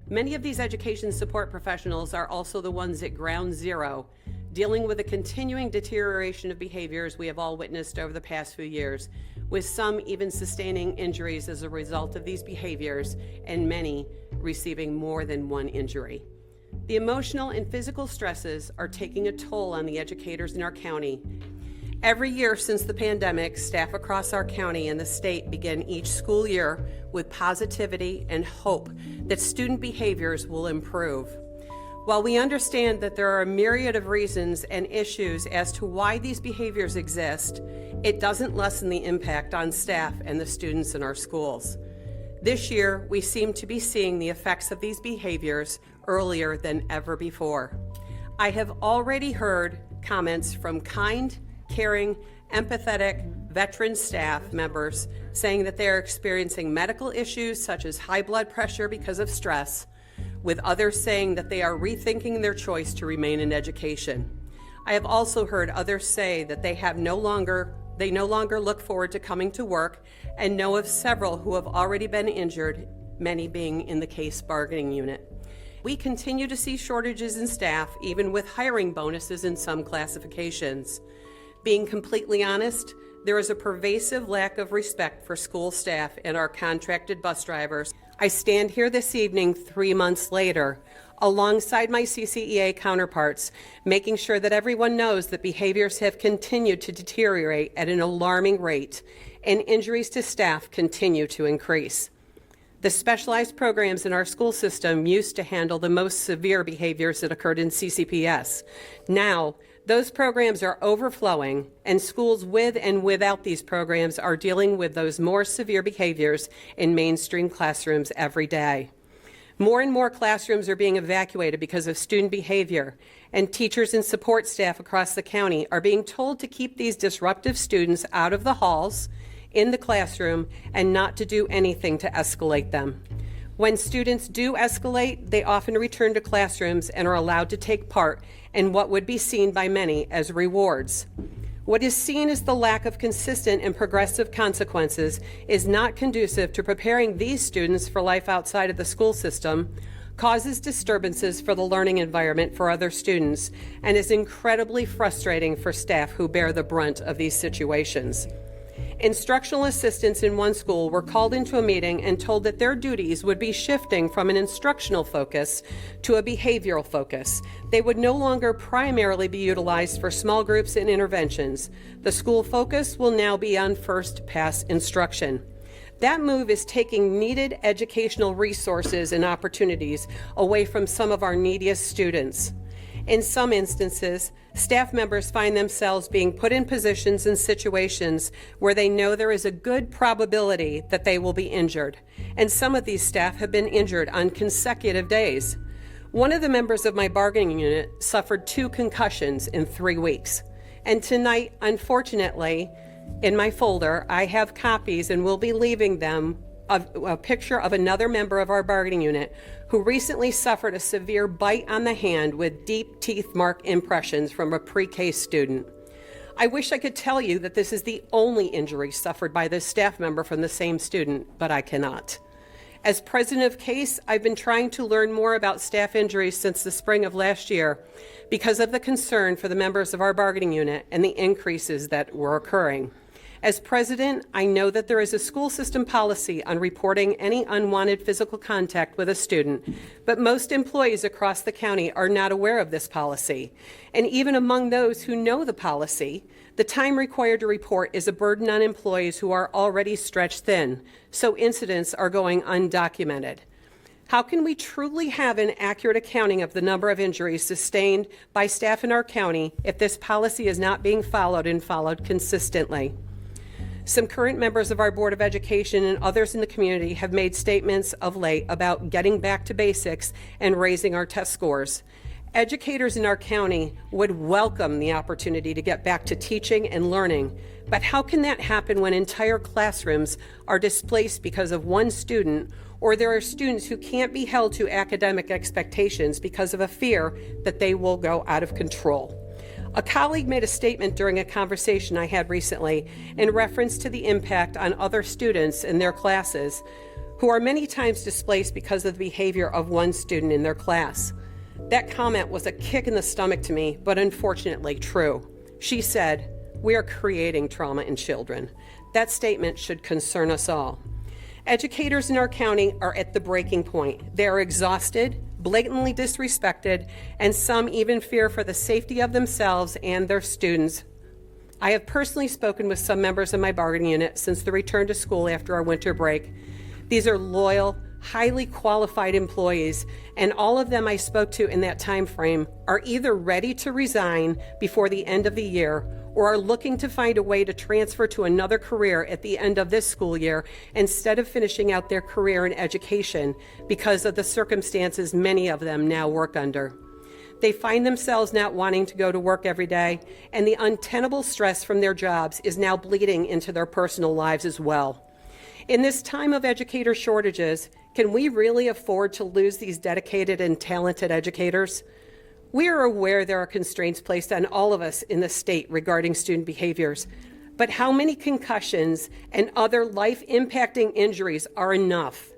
Many of these education support professionals are also the ones at ground zero, dealing with the continuing deterioration of behaviors we have all witnessed over the past few years, with some even sustaining injuries as a result of these behaviors, and many receiving more than one injury. The emotional and physical stresses are taking a toll on the educators in our county. Every year since the pandemic, staff across our county and the state begin each school year with positivity and hope that student behaviors will improve. While we understand that there are a myriad of reasons and issues as to why these behaviors exist, it doesn't lessen the impact on staff and the students in our schools. This year, we seem to be seeing the effects of these behaviors earlier than ever before. I have already heard comments from kind, caring, empathetic, veteran staff members saying that they are experiencing medical issues such as high blood pressure because of stress, with others saying that they are rethinking their choice to remain in education. I have also heard others say that they no longer look forward to coming to work, and know of several who have already been injured, many being in the case bargaining unit. We continue to see shortages in staff, even with hiring bonuses in some classifications. Being completely honest, there is a pervasive lack of respect for school staff and our contracted bus drivers. I stand here this evening 3 months later, alongside my CCEA counterparts, making sure that everyone knows that behaviors have continued to deteriorate at an alarming rate, and injuries to staff continue to increase. The specialized programs in our school system used to handle the most severe behaviors that occurred in CCPS. Now, those programs are overflowing, and schools with and without these programs are dealing with those more severe behaviors in mainstream classrooms every day. More and more classrooms are being evacuated because of student behavior, and teachers and support staff across the county are being told to keep these disruptive students out of the halls, in the classroom, and not to do anything to escalate them. When students do escalate, they often return to classrooms and are allowed to take part in what would be seen by many as rewards. What is seen as the lack of consistent and progressive consequences is not conducive to preparing these students for life outside of the school system, causes disturbances for the learning environment for other students, and is incredibly frustrating for staff who bear the brunt of these situations. Instructional assistants in one school were called into a meeting and told that their duties would be shifting from an instructional focus to a behavioral focus. They would no longer primarily be utilized for small groups and interventions. The school focus will now be on first pass instruction. That move is taking needed educational resources and opportunities away from some of our neediest students. In some instances, staff members find themselves being put in positions and situations where they know there is a good probability that they will be injured, and some of these staff have been injured on consecutive days. One of the members of my bargaining unit suffered 2 concussions in 3 weeks, and tonight, unfortunately, in my folder, I have copies and will be leaving them a picture of another member of our bargaining unit who recently suffered a severe bite on the hand with deep teeth mark impressions from a pre-K student. I wish I could tell you that this is the only injury suffered by this staff member from the same student, but I cannot. As president of CASE, I've been trying to learn more about staff injuries since the spring of last year because of the concern for the members of our bargaining unit and the increases that were occurring. As president, I know that there is a school system policy on reporting any unwanted physical contact with a student, but most employees across the county are not aware of this policy. And even among those who know the policy, the time required to report is a burden on employees who are already stretched thin, so incidents are going undocumented. How can we truly have an accurate accounting of the number of injuries sustained by staff in our county if this policy is not being followed and followed consistently? Some current members of our Board of Education and others in the community have made statements of late about getting back to basics and raising our test scores. Educators in our county would welcome the opportunity to get back to teaching and learning, but how can that happen when entire classrooms are displaced because of one student, or there are students who can't be held to academic expectations because of a fear that they will go out of control? A colleague made a statement during a conversation I had recently in reference to the impact on other students in their classes who are many times displaced because of the behavior of one student in their class. That comment was a kick in the stomach to me, but unfortunately true. She said, "We are creating trauma in children." That statement should concern us all. Educators in our county are at the breaking point. They are exhausted, blatantly disrespected, and some even fear for the safety of themselves and their students. I have personally spoken with some members of my bargaining unit since the return to school after our winter break. These are loyal, highly qualified employees, and all of them I spoke to in that time frame are either ready to resign before the end of the year or are looking to find a way to transfer to another career at the end of this school year instead of finishing out their career in education because of the circumstances many of them now work under. They find themselves not wanting to go to work every day, and the untenable stress from their jobs is now bleeding into their personal lives as well. In this time of educator shortages, can we really afford to lose these dedicated and talented educators? We are aware there are constraints placed on all of us in the state regarding student behaviors, but how many concussions and other life-impacting injuries are enough?